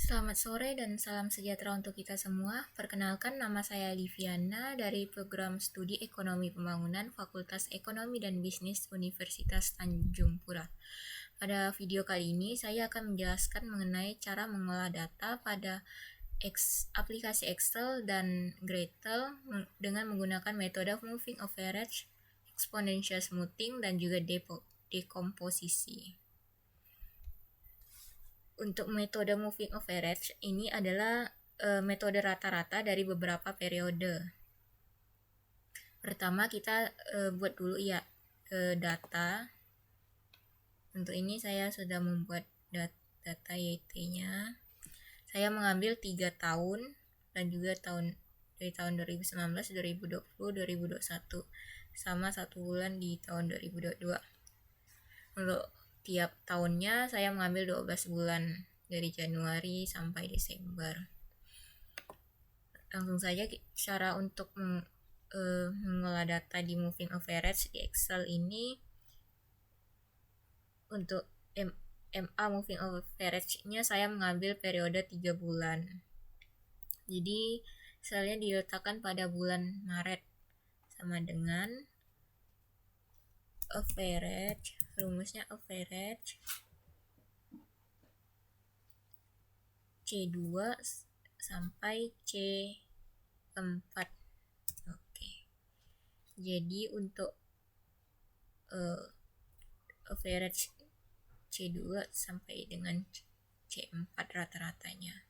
Selamat sore dan salam sejahtera untuk kita semua. Perkenalkan, nama saya Liviana dari program studi Ekonomi Pembangunan Fakultas Ekonomi dan Bisnis Universitas Tanjung Pura. Pada video kali ini, saya akan menjelaskan mengenai cara mengolah data pada aplikasi Excel dan Gradle dengan menggunakan metode moving average, exponential smoothing, dan juga dekomposisi. Untuk metode moving average ini adalah metode rata-rata dari beberapa periode. Pertama kita buat dulu ya data. Untuk ini saya sudah membuat data YT-nya. Saya mengambil 3 tahun dan juga dari tahun 2019, 2020, 2021 sama 1 bulan di tahun 2022. Untuk tiap tahunnya saya mengambil 12 bulan dari Januari sampai Desember. Langsung saja cara untuk mengolah data di moving average di Excel ini. Untuk MA moving average-nya saya mengambil periode 3 bulan. Jadi selnya diletakkan pada bulan Maret, sama dengan average, rumusnya average C2 sampai C4. Oke. Jadi untuk average C2 sampai dengan C4 rata-ratanya.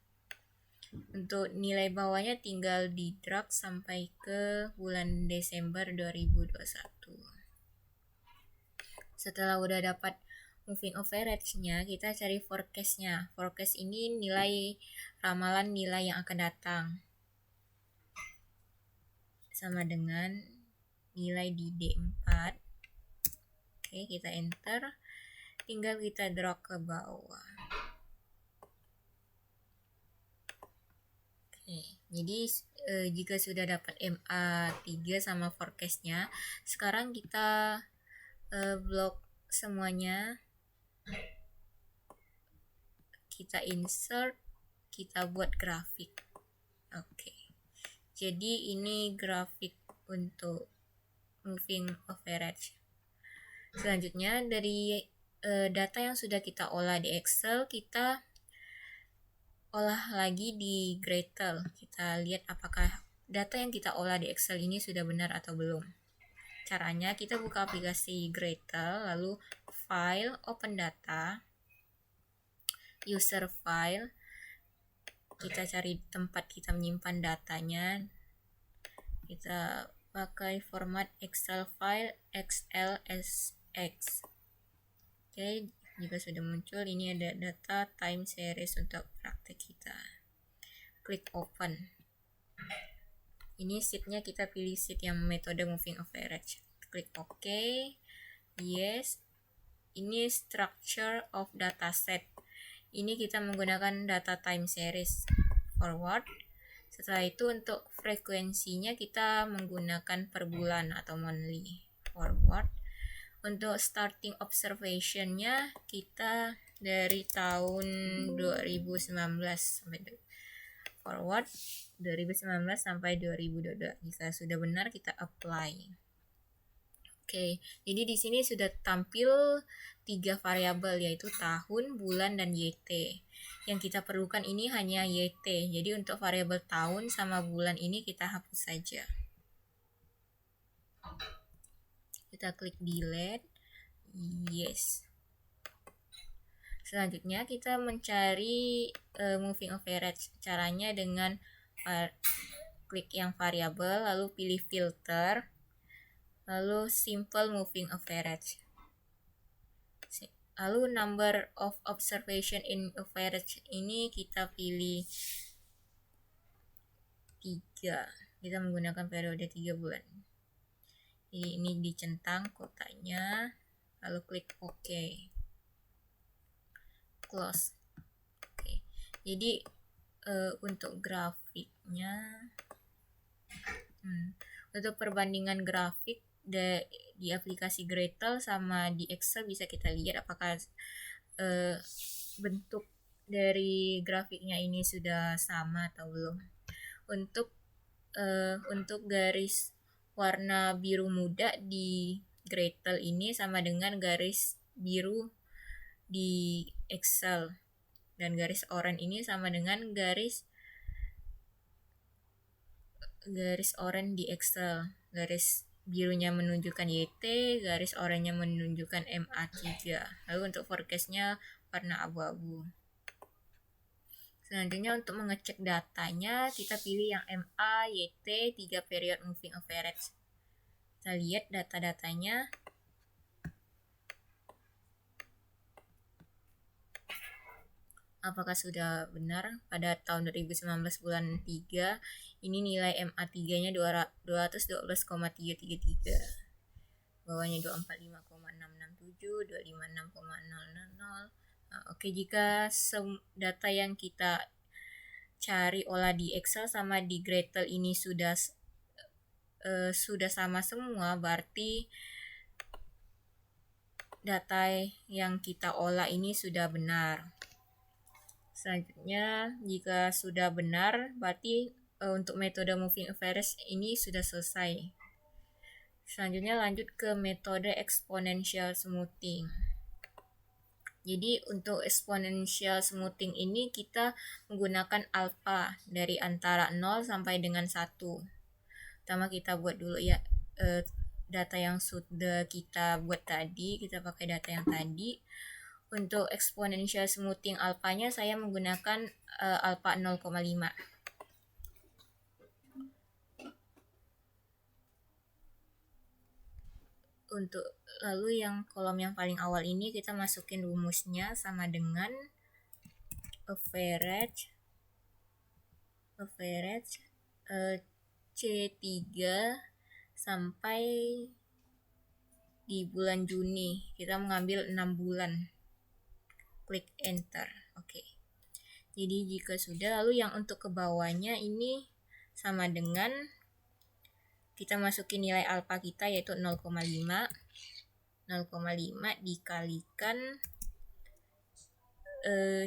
Untuk nilai bawahnya tinggal di drag sampai ke bulan Desember 2021. Setelah udah dapat moving average-nya, kita cari forecast-nya. Forecast ini ramalan nilai yang akan datang. Sama dengan nilai di D4. Oke, kita enter. Tinggal kita drag ke bawah. Oke, jadi jika sudah dapat MA3 sama forecast-nya, sekarang kita blok semuanya. Kita insert, kita buat grafik. Oke. Jadi ini grafik untuk moving average. Selanjutnya dari data yang sudah kita olah di Excel, kita olah lagi di Gradle. Kita lihat apakah data yang kita olah di Excel ini sudah benar atau belum. Caranya kita buka aplikasi Gradle, lalu file, open data, user file, kita cari tempat kita menyimpan datanya. Kita pakai format Excel file XLSX. Oke, jika sudah muncul, ini ada data time series untuk praktek kita. Klik open. Ini sheet-nya kita pilih sheet yang metode moving average. Klik OK. Yes. Ini structure of dataset. Ini kita menggunakan data time series. Forward. Setelah itu untuk frekuensinya kita menggunakan per bulan atau monthly. Forward. Untuk starting observation-nya kita dari tahun 2019 sampai forward 2019 sampai 2022. Jika sudah benar kita apply. Oke, jadi di sini sudah tampil 3 variabel, yaitu tahun, bulan, dan YT. Yang kita perlukan ini hanya YT. Jadi untuk variabel tahun sama bulan ini kita hapus saja. Kita klik delete. Yes. Selanjutnya kita mencari moving average. Caranya dengan klik yang variabel, lalu pilih filter, lalu simple moving average. Lalu number of observation in average ini kita pilih 3. Kita menggunakan periode 3 bulan. Jadi ini dicentang kotaknya, lalu klik OK. Close. Oke. Jadi untuk grafiknya, untuk perbandingan grafik di aplikasi Gradle sama di Excel bisa kita lihat apakah bentuk dari grafiknya ini sudah sama atau belum. Untuk garis warna biru muda di Gradle ini sama dengan garis biru di Excel, dan garis oranye ini sama dengan garis oranye di Excel. Garis birunya menunjukkan YT, garis oranye menunjukkan MA3. Lalu untuk forecastnya warna abu-abu. Selanjutnya untuk mengecek datanya, kita pilih yang MA, YT, 3 period moving average. Kita lihat data-datanya. Apakah sudah benar pada tahun 2019 bulan 3, ini nilai MA3-nya 212,333. Bawahnya 245,667, 256,000. Oke, jika data yang kita cari olah di Excel sama di Gradle ini sudah sama semua, berarti data yang kita olah ini sudah benar. Selanjutnya, jika sudah benar, berarti untuk metode moving average ini sudah selesai. Selanjutnya lanjut ke metode exponential smoothing. Jadi untuk exponential smoothing ini kita menggunakan alpha dari antara 0 sampai dengan 1. Pertama kita buat dulu ya data yang sudah kita buat tadi, kita pakai data yang tadi. Untuk exponential smoothing alpha-nya saya menggunakan alpha 0,5. Untuk lalu yang kolom yang paling awal ini kita masukin rumusnya sama dengan average C3 sampai di bulan Juni. Kita mengambil 6 bulan. Klik enter. Oke. Jadi jika sudah, lalu yang untuk ke bawahnya ini sama dengan kita masukin nilai alfa kita yaitu 0,5 dikalikan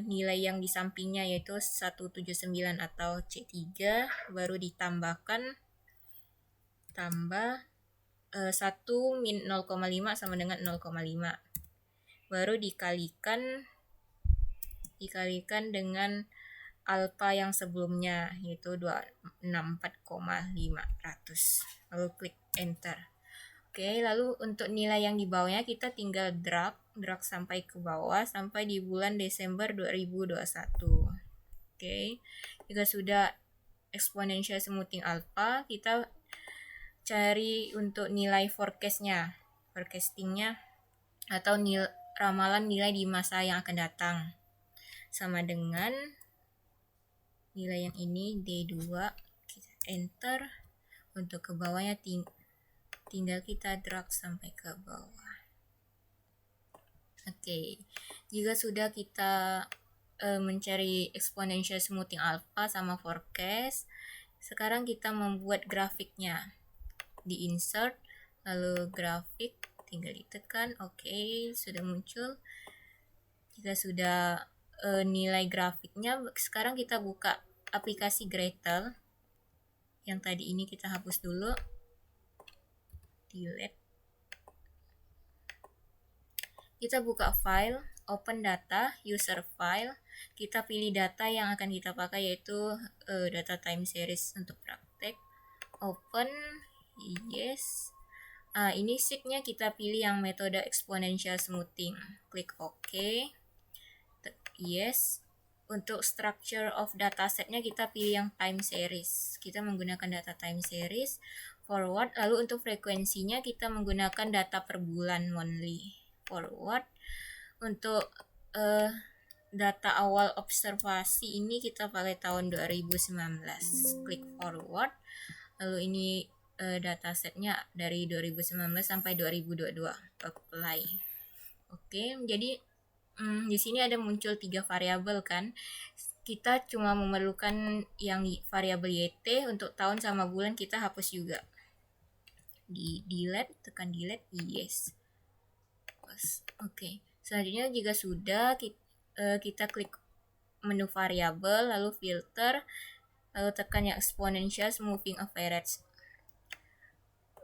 nilai yang di sampingnya yaitu 179 atau C3, baru ditambahkan 1 min 0,5 sama dengan 0,5, baru dikalikan dengan alfa yang sebelumnya yaitu 264,500, lalu klik enter. Oke, lalu untuk nilai yang di bawahnya kita tinggal drag sampai ke bawah sampai di bulan Desember 2021. Oke, jika sudah exponential smoothing alpha, kita cari untuk nilai forecastingnya atau ramalan nilai di masa yang akan datang, sama dengan nilai yang ini D2. Kita enter. Untuk ke bawahnya tinggal kita drag sampai ke bawah. Oke, jika sudah kita mencari exponential smoothing alpha sama forecast, sekarang kita membuat grafiknya. Di insert, lalu grafik, tinggal ditekan. Oke, sudah muncul. Jika sudah nilai grafiknya, sekarang kita buka aplikasi Gradle. Yang tadi ini kita hapus dulu. Delete. Kita buka file, open data, user file. Kita pilih data yang akan kita pakai yaitu data time series untuk praktek. Open, yes. Ini sheet-nya kita pilih yang metode exponential smoothing. Klik OK. Yes. Untuk structure of dataset-nya kita pilih yang time series. Kita menggunakan data time series. Forward. Lalu untuk frekuensinya kita menggunakan data per bulan monthly. Forward. Untuk data awal observasi ini kita pakai tahun 2019. Klik forward. Lalu ini datasetnya dari 2019 sampai 2022. Apply. Oke, jadi di sini ada muncul 3 variabel kan. Kita cuma memerlukan yang variabel YT, untuk tahun sama bulan kita hapus juga. Di delete, tekan delete, yes. Oke, selanjutnya jika sudah kita klik menu variabel, lalu filter, lalu tekan yang exponential moving average.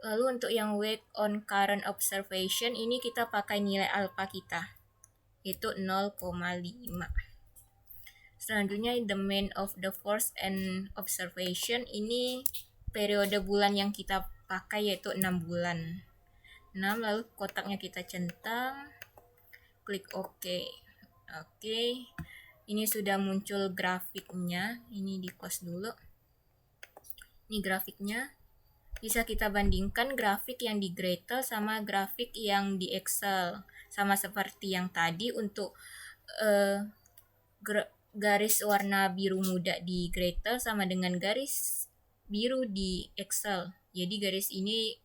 Lalu untuk yang weight on current observation ini kita pakai nilai alpha kita, yaitu 0,5. Selanjutnya the mean of the force and observation, ini periode bulan yang kita pakai yaitu 6 bulan. 6, lalu kotaknya kita centang, klik OK. Oke, ini sudah muncul grafiknya. Ini di close dulu. Ini grafiknya. Bisa kita bandingkan grafik yang di Gradle sama grafik yang di Excel. Sama seperti yang tadi untuk garis warna biru muda di Gradle sama dengan garis biru di Excel. Jadi garis ini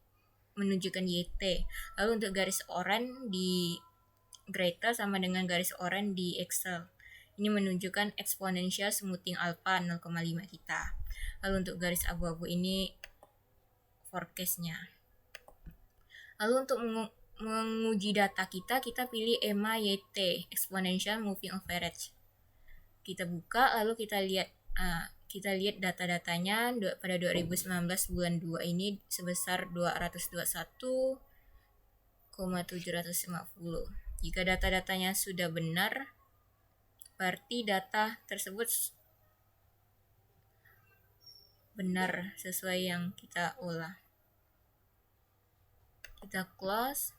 menunjukkan YT. Lalu untuk garis oranye di Gradle sama dengan garis oranye di Excel. Ini menunjukkan exponential smoothing alpha 0,5 kita. Lalu untuk garis abu-abu ini forecast-nya. Lalu untuk menguji data kita pilih EMA YT, exponential moving average. Kita buka, lalu kita lihat data-datanya pada 2019 bulan 2 ini sebesar 221,750. Jika data-datanya sudah benar, berarti data tersebut benar sesuai yang kita olah. Kita close.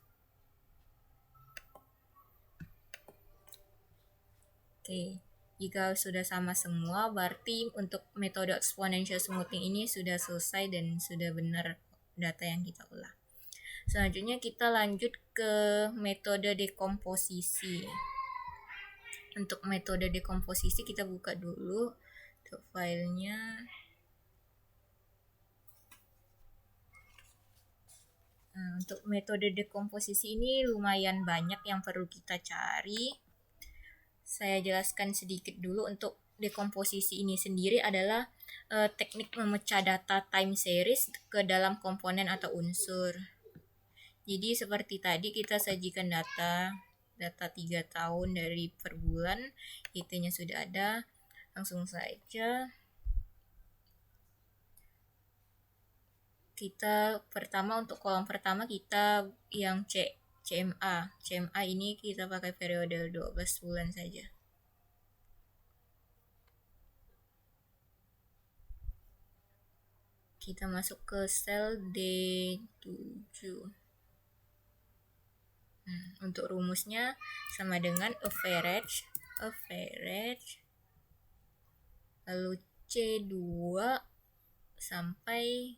Oke, jika sudah sama semua, berarti untuk metode exponential smoothing ini sudah selesai dan sudah benar data yang kita olah. Selanjutnya kita lanjut ke metode dekomposisi. Untuk metode dekomposisi kita buka dulu untuk filenya. Untuk metode dekomposisi ini lumayan banyak yang perlu kita cari. Saya jelaskan sedikit dulu. Untuk dekomposisi ini sendiri adalah teknik memecah data time series ke dalam komponen atau unsur. Jadi seperti tadi kita sajikan data 3 tahun dari per bulan, IT-nya sudah ada. Langsung saja kita pertama untuk kolom pertama kita yang CMA. CMA ini kita pakai periode 12 bulan saja. Kita masuk ke sel D7. Untuk rumusnya sama dengan average lalu C2 sampai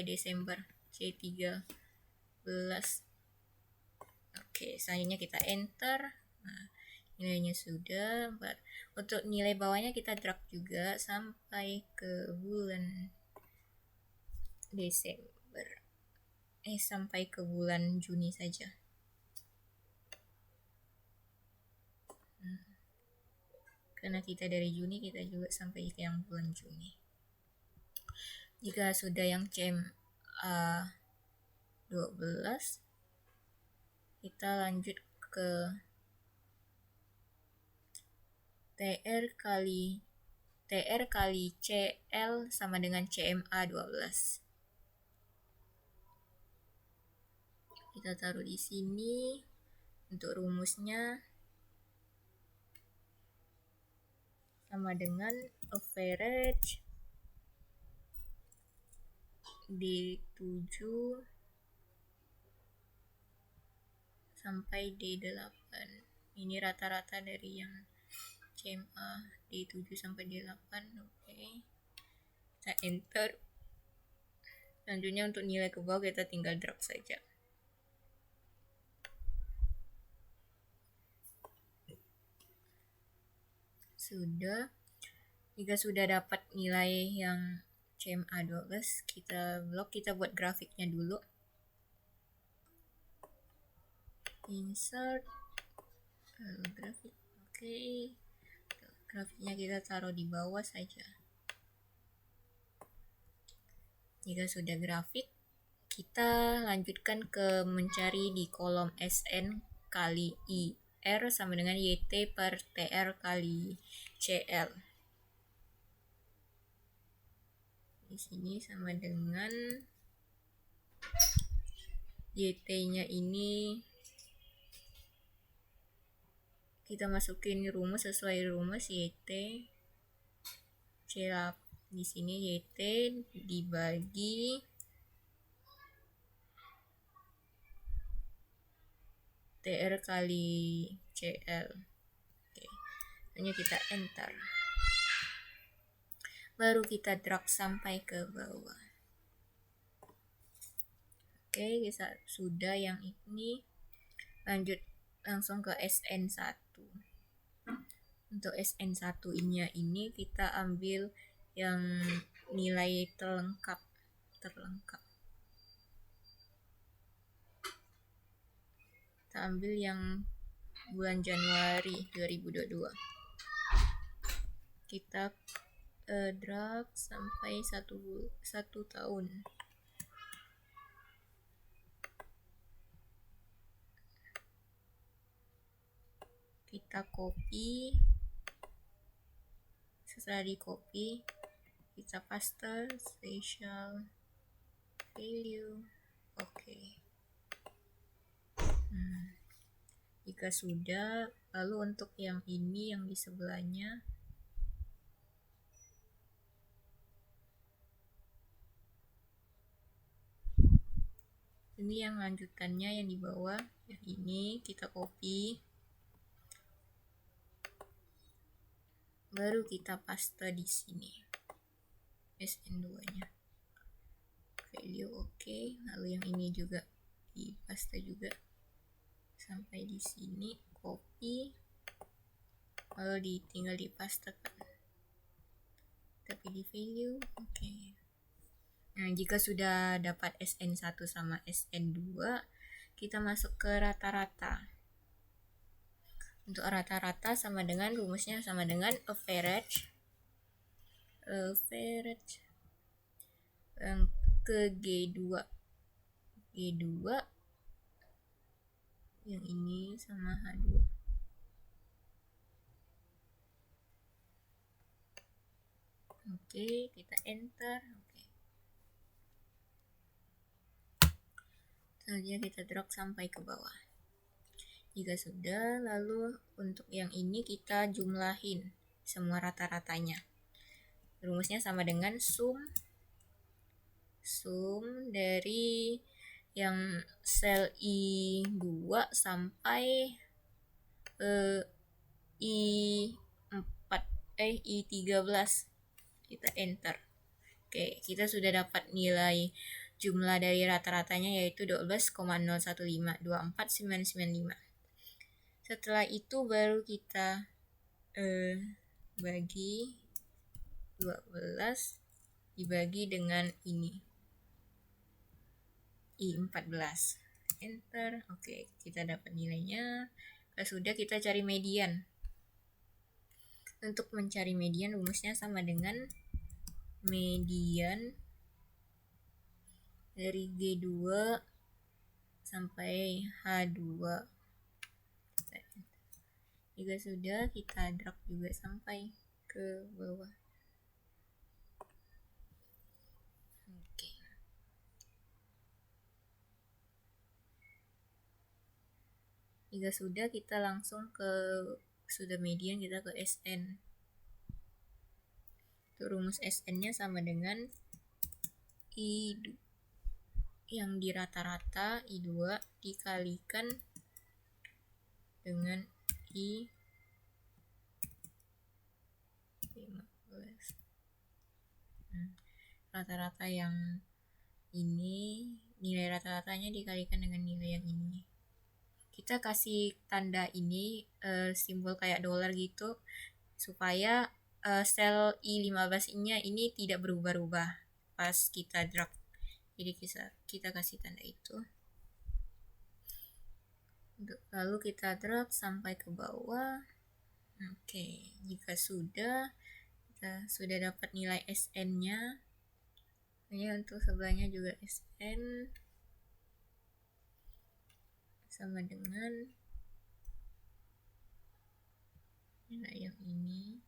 Desember C13. Oke, selanjutnya kita enter. Nah, nilainya sudah. Untuk nilai bawahnya kita drag juga sampai ke bulan Desember. Sampai ke bulan Juni saja. Karena kita dari Juni, kita juga sampai ke yang bulan Juni. Jika sudah yang CMA 12, kita lanjut ke TR kali CL sama dengan CMA 12. Kita taruh di sini. Untuk rumusnya sama dengan average D7 sampai D8. Ini rata-rata dari yang CMA D7 sampai D8. Oke. Kita enter. Selanjutnya untuk nilai ke bawah kita tinggal drag saja. Sudah. Jika sudah dapat nilai yang CMA 12, kita buat grafiknya dulu. Insert grafik. Oke. Grafiknya kita taruh di bawah saja. Jika sudah grafik, kita lanjutkan ke mencari di kolom SN kali IR. TR sama dengan YT per TR kali CL. Di sini sama dengan YT-nya ini kita masukin rumus sesuai rumus YT C8. Di sini YT dibagi TR kali CL. Oke. Hanya kita enter. Baru kita drag sampai ke bawah. Oke, kita sudah yang ini. Lanjut langsung ke SN1. Untuk SN1-nya ini kita ambil yang nilai terlengkap. Kita ambil yang bulan Januari 2022. Kita drag sampai satu tahun. Kita copy. Setelah di copy, kita paste special value. Oke. Jika sudah, lalu untuk yang ini yang di sebelahnya ini yang lanjutannya yang di bawah, yang ini kita copy. Baru kita paste di sini SN2-nya. Value oke. Lalu yang ini juga di paste juga sampai di sini, copy. Lalu tinggal dipastekan. Tapi di value oke. Nah, jika sudah dapat SN1 sama SN2, kita masuk ke rata-rata. Untuk rata-rata sama dengan rumusnya sama dengan average yang ke G2 yang ini sama H2. Oke, kita enter. Oke. Selanjutnya kita drag sampai ke bawah. Jika sudah, lalu untuk yang ini kita jumlahin semua rata-ratanya. Rumusnya sama dengan sum dari yang sel I2 sampai I13. Kita enter. Oke, kita sudah dapat nilai jumlah dari rata-ratanya yaitu 12,01524,995. Setelah itu baru kita bagi 12 dibagi dengan ini I14. Enter. Oke, kita dapat nilainya. Sudah, kita cari median. Untuk mencari median rumusnya sama dengan median dari G2 sampai H2. Jika sudah, kita drag juga sampai ke bawah. Oke. Jika sudah, kita langsung ke sudah median, kita ke SN. Untuk rumus SN-nya sama dengan I yang di rata-rata I2 dikalikan dengan I15. Rata-rata yang ini, nilai rata-ratanya dikalikan dengan nilai yang ini. Kita kasih tanda ini simbol kayak dolar gitu supaya sel I15-nya ini tidak berubah-ubah pas kita drag. Jadi kita kasih tanda itu. Lalu kita drag sampai ke bawah. Oke, jika sudah, kita sudah dapat nilai SN-nya. Ini untuk sebelahnya juga SN sama dengan Nah, yang ini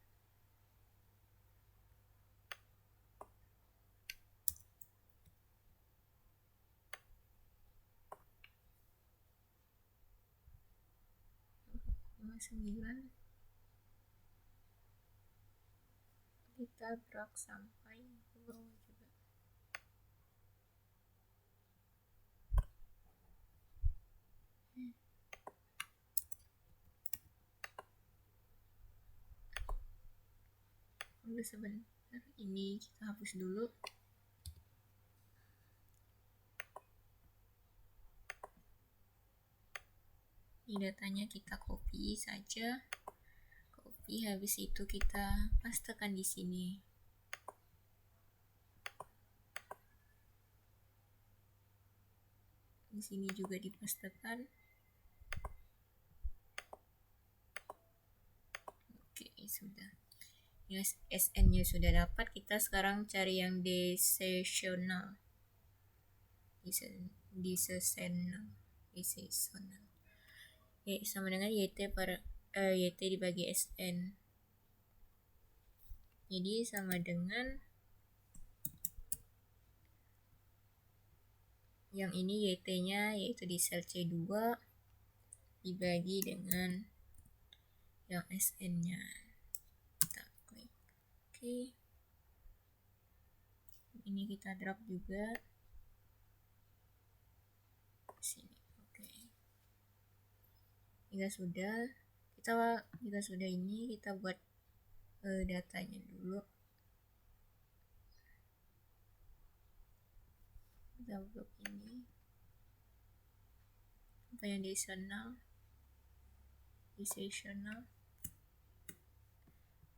sembilan, kita drag sampai ke bawah juga. Tunggu sebentar, ini kita hapus dulu. Ini datanya kita copy saja. Copy, habis itu kita pastekan di sini. Di sini juga dipastekan. Oke, sudah. Yes, SN-nya sudah dapat. Kita sekarang cari yang decisional. Ya, sama dengan YT YT dibagi SN. Jadi sama dengan yang ini YT-nya yaitu di sel C2 dibagi dengan yang SN-nya. Kita klik. Oke. Ini kita drag juga ke sini. Oke. Jika sudah ini kita buat datanya dulu. Kita blok ini. Apa yang decisional.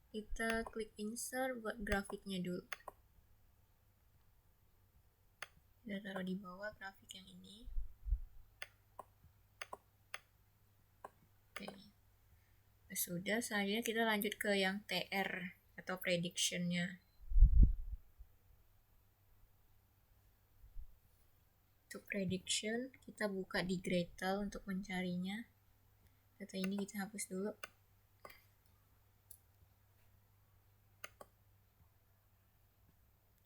Kita klik insert buat grafiknya dulu. Kita taruh di bawah grafik yang ini. Oke. Sudah, selanjutnya kita lanjut ke yang TR atau prediction-nya. Untuk prediction, kita buka di Gradle untuk mencarinya. Data ini kita hapus dulu.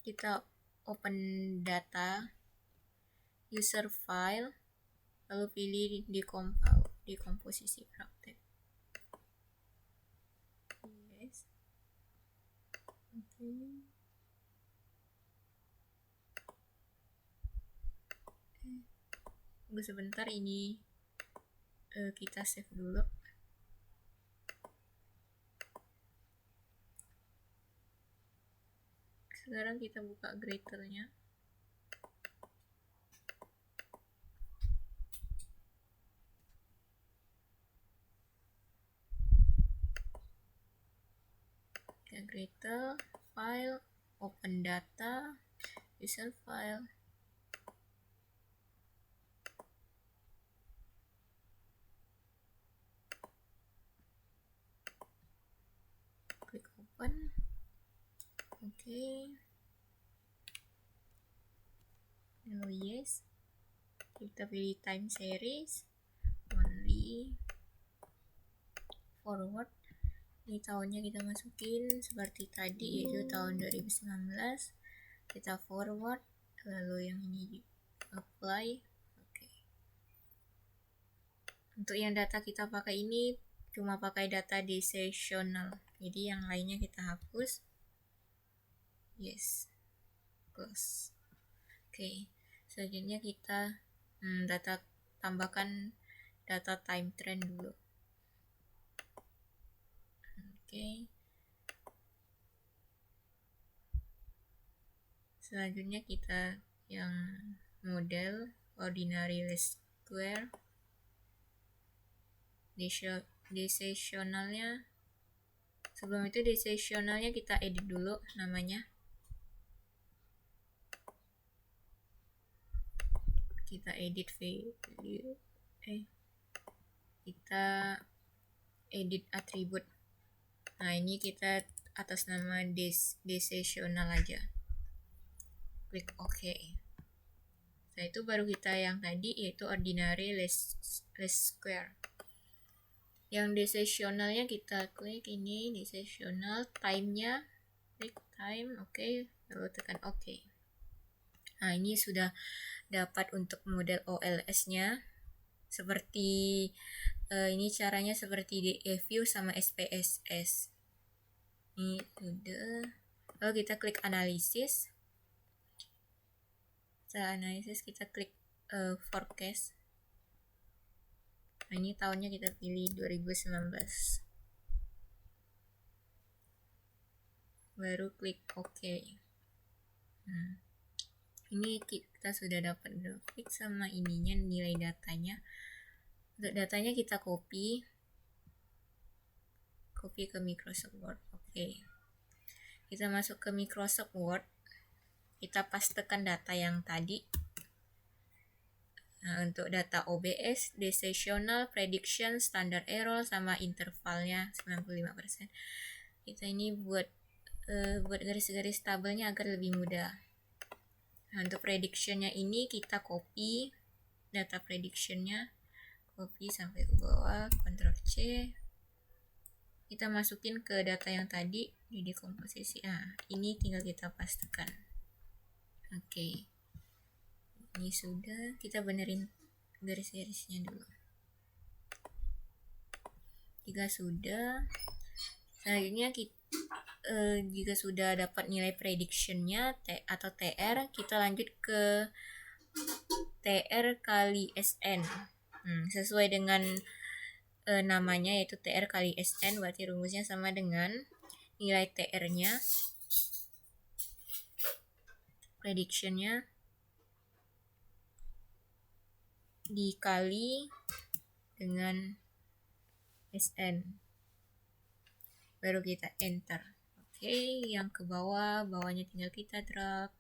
Kita open data, user file, lalu pilih di komposisi praktek. Yes. Oke. Tunggu sebentar, ini kita save dulu. Sekarang kita buka Gradle-nya. Gradle, file, open data, user file. Klik open. Oke. Lalu yes. Kita pilih time series, only, forward. Ini tahunnya kita masukin seperti tadi, yaitu tahun 2019. Kita forward, lalu yang ini apply. Oke. Untuk yang data kita pakai ini cuma pakai data decisional, jadi yang lainnya kita hapus. Yes, close. Oke. Selanjutnya kita tambahkan data time trend dulu. Oke. Selanjutnya kita yang model ordinary least square. Decisionalnya, sebelum itu decisionalnya kita edit dulu namanya. Kita edit value, kita edit atribut. Nah, ini kita atas nama decisional aja. Klik OK. Setelah itu baru kita yang tadi, yaitu ordinary least square. Yang decisionalnya kita klik ini, decisional, time-nya, klik time, oke, lalu tekan oke. Nah, ini sudah dapat untuk model OLS-nya. Seperti ini caranya seperti DEView sama SPSS. Ini sudah. Lalu kita klik analisis. Setelah analisis kita klik forecast. Nah, ini tahunnya kita pilih 2019. Baru klik OK. Nah, ini kita sudah dapat grafik sama ininya, nilai datanya. Untuk datanya kita copy ke Microsoft Word. Oke. Kita masuk ke Microsoft Word. Kita pastekan data yang tadi. Nah, untuk data OBS, decisional, prediction, standard error, sama intervalnya 95%. Kita ini buat garis-garis tabelnya agar lebih mudah. Nah, untuk predictionnya ini kita copy data predictionnya, copy sampai ke bawah, Ctrl C. Kita masukin ke data yang tadi di dekomposisi. Nah, ini tinggal kita pastikan. Oke. Ini sudah, kita benerin garis-garisnya dulu. Jika sudah, selanjutnya jika sudah dapat nilai predictionnya atau TR, kita lanjut ke TR kali SN. Sesuai dengan namanya, yaitu TR kali SN, berarti rumusnya sama dengan nilai TR-nya, predictionnya, dikali dengan SN. Baru kita enter. Oke, yang ke bawah, bawahnya tinggal kita drag.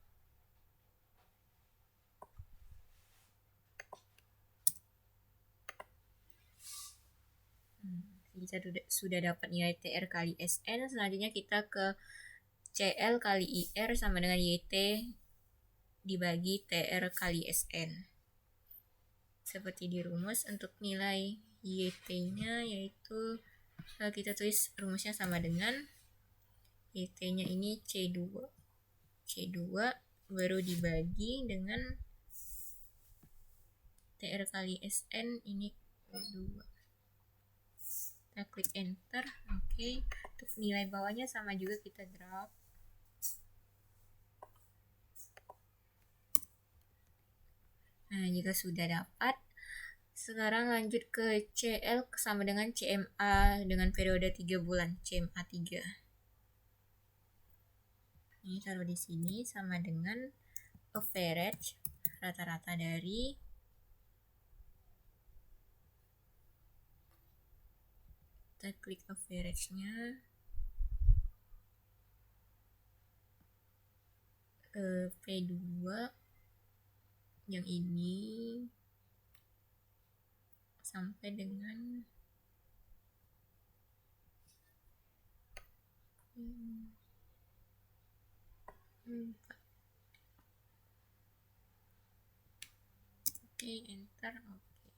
Kita sudah dapat nilai TR kali SN. Selanjutnya kita ke CL kali IR sama dengan YT dibagi TR kali SN. Seperti di rumus, untuk nilai YT-nya yaitu kita tulis rumusnya sama dengan YT-nya ini C2 baru dibagi dengan TR kali SN ini 2. Kita klik enter. Oke. Untuk nilai bawahnya sama juga, kita drag. Nah, jika sudah dapat, sekarang lanjut ke CL sama dengan CMA dengan periode 3 bulan, CMA 3. Ini taruh di sini sama dengan average, rata-rata dari kita klik average-nya, P2 yang ini sampai dengan Oke, enter. Oke.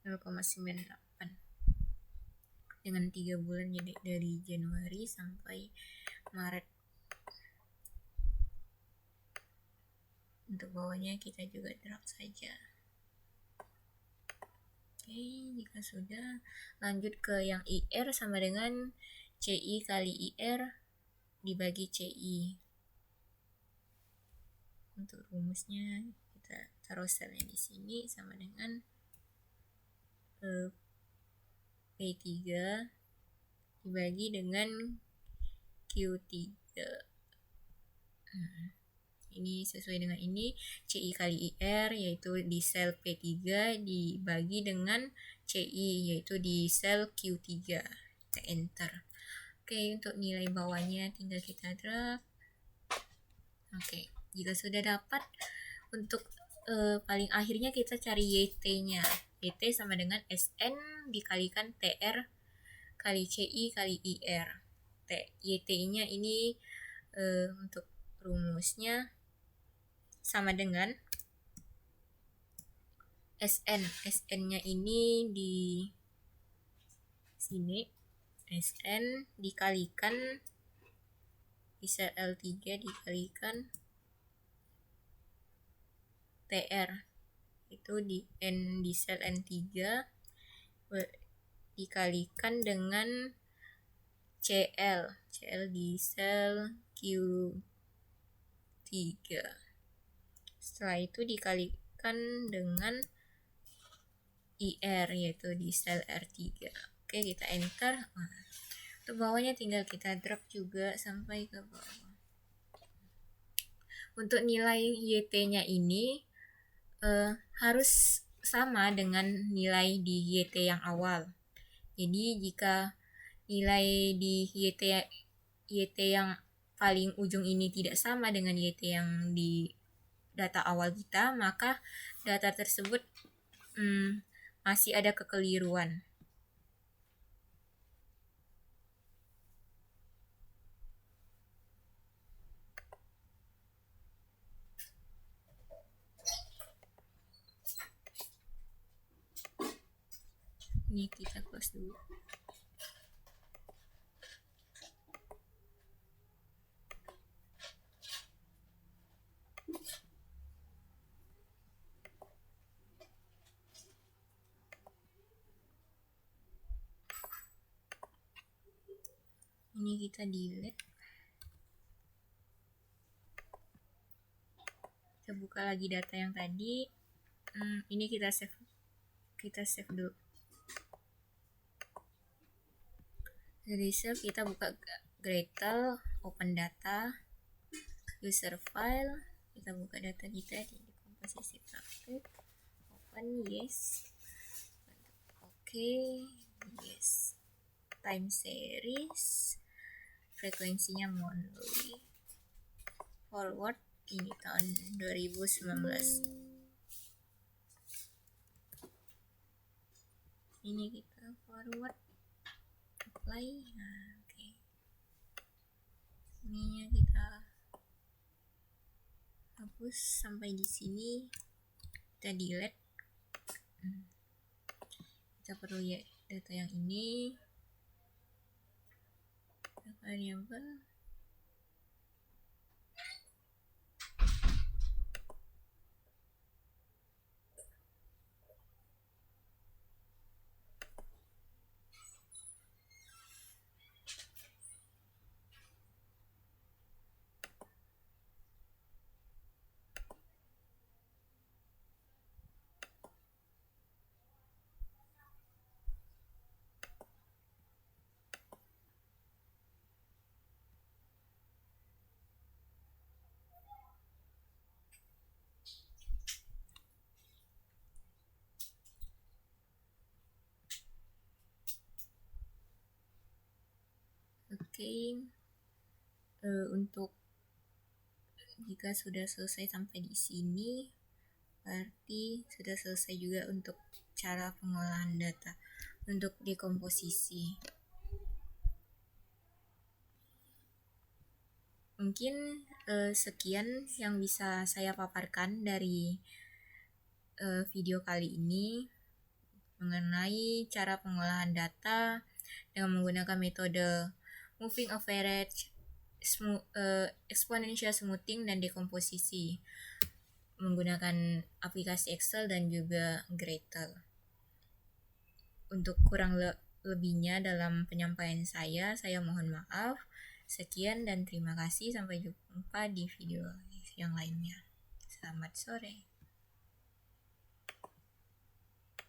0,98 dengan 3 bulan, jadi dari Januari sampai Maret. Untuk bawahnya kita juga drag saja. Oke, jika sudah, lanjut ke yang IR sama dengan CI kali IR dibagi CI. Untuk rumusnya kita taruh selnya di sini sama dengan P3 dibagi dengan Q3. Ini sesuai dengan ini, CI kali IR yaitu di sel P3 dibagi dengan CI yaitu di sel Q3. Kita enter. Oke, untuk nilai bawahnya tinggal kita drag. Oke, jika sudah dapat, untuk paling akhirnya kita cari YT-nya. YT sama dengan SN dikalikan TR kali CI kali IR. YT-nya ini untuk rumusnya sama dengan SN. SN-nya ini Sini Sn dikalikan di sel L3 dikalikan TR, itu di N di sel N3 dikalikan dengan CL di sel Q3. Setelah itu dikalikan dengan IR, yaitu di sel R3. Oke, kita enter. Nah, untuk bawahnya tinggal kita drag juga sampai ke bawah. Untuk nilai YT-nya ini harus sama dengan nilai di YT yang awal. Jadi jika nilai di YT yang paling ujung ini tidak sama dengan YT yang di data awal kita, maka data tersebut masih ada kekeliruan. Ini kita close dulu. Ini kita delete. Kita buka lagi data yang tadi. Ini kita save dulu. Dari save kita buka Gradle, open data, user file, kita buka data kita di komposisi praktik, open, yes, oke, yes, time series, frekuensinya monthly, forward, ini tahun 2019. Ini kita forward, apply. Nah, oke. Ininya kita hapus sampai di sini, kita delete. Kita perlu ya data yang ini, variable. Oke, untuk jika sudah selesai sampai di sini, berarti sudah selesai juga untuk cara pengolahan data untuk dekomposisi. Mungkin sekian yang bisa saya paparkan dari video kali ini mengenai cara pengolahan data dengan menggunakan metode moving average, exponential smoothing, dan dekomposisi menggunakan aplikasi Excel dan juga Gradle. Untuk kurang lebihnya dalam penyampaian saya mohon maaf. Sekian dan terima kasih, sampai jumpa di video yang lainnya. Selamat sore.